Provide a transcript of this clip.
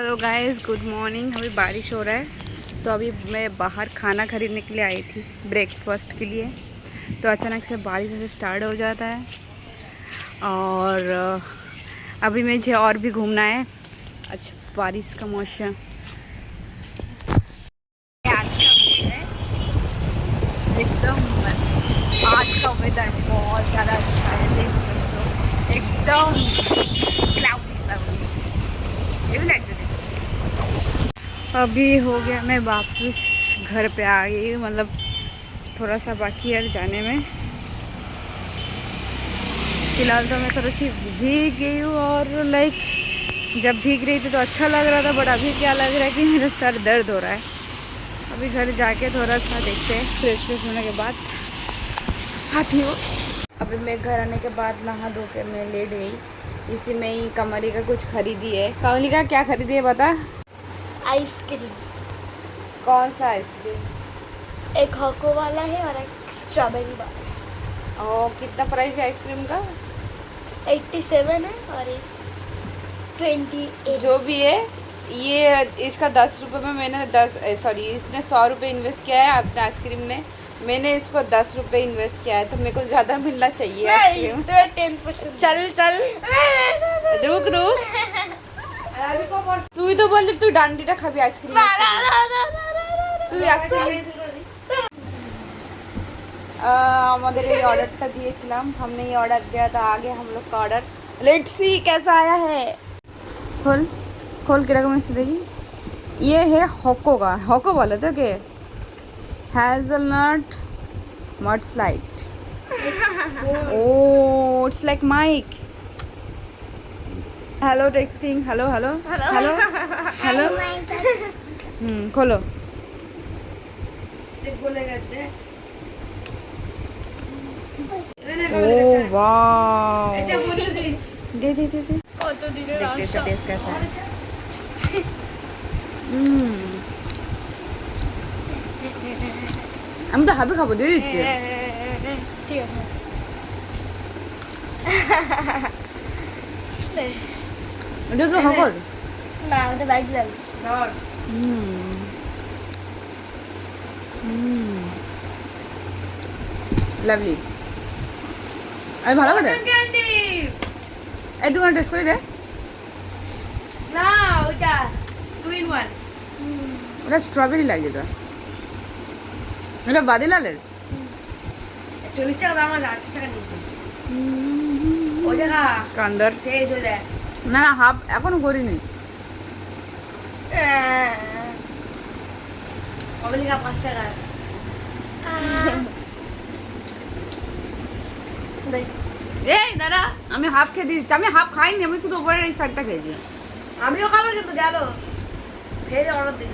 Hello guys, good morning. अभी बारिश हो रहा है तो अभी मैं बाहर खाना खरीदने के लिए आई थी ब्रेकफास्ट के लिए। तो अचानक से बारिश ऐसे स्टार्ट हो जाता है और अभी मुझे और भी घूमना है। अच्छा, बारिश का मौसम आज का है एकदम मस्त। आज का वेदर बहुत ज़्यादा अच्छा है, देख सकते हो एकदम क्लाउडी क्लाउडी। अभी हो गया, मैं वापस घर पे आ गई हूँ। मतलब थोड़ा सा बाकी है जाने में। फ़िलहाल तो मैं थोड़ी सी भीग गई हूँ और लाइक जब भीग रही थी तो अच्छा लग रहा था, बट अभी क्या लग रहा है कि मेरा सर दर्द हो रहा है। अभी घर जाके थोड़ा सा देखते हैं, फ्रेश होने के बाद आती हूँ। अभी मैं घर आने के बाद नहा धो कर मैं लेट गई। इसी में ही कमली का कुछ खरीदी है। कमली का क्या खरीदी है बता? आइसक्रीम। कौन सा आइसक्रीम? एक हॉको वाला है और एक स्ट्रॉबेरी वाला है। और कितना प्राइस है आइसक्रीम का? 87 है और एक 28। जो भी है, ये इसका 10 रुपये में मैंने इसने 100 रुपये इन्वेस्ट किया है अपने आइसक्रीम में। मैंने इसको 10 रुपये इन्वेस्ट किया है, तो मेरे को ज़्यादा मिलना चाहिए आइसक्रीम। 10%। चल रुक तू ही तो बोल तू डांडीटा खाबी आइसक्रीम। তুই আমাদের এই ऑर्डरটা दिएছিলাম, हमने ये ऑर्डर दिया था। आगे हम लोग का ऑर्डर, लेट्स सी कैसा आया है। खोल के रकम से देखी। ये है हॉको का। हॉको बोले तो के hazelnut mud slide. Oh, it's like mic. Hello texting. Hello hello hello hello. खोलो। ओह वाओ, दे কত দিনের देखते इसका আশা। टेस्ट कैसा है। আমি তো হাবে খাবো, দিয়ে দিচ্ছি। ঠিক আছে। এটা তো হকর। না, ওটা বাইক যাবে। লাভলি। আমি ভালো করে একটু টেস্ট করে দে। না, ওটা 2 in 1। ওটা স্ট্রবেরি লাগে তো। এটা বাদিলালের 40 টাকা দাম, আর 80 টাকা নিয়েছে। ওই টাকা কান্দার শেষ হয়ে যায়। না না, হাফ এখনো করিনি। অবলিকা 5 টাকা। এই দাদা, আমি হাফ খেয়ে দিয়েছি। আমি হাফ খাইনি, আমি শুধু উপরের এই সাইডটা খেয়েছি। আমিও খাবো কিন্তু গেল ফের অর্ডার দিবি।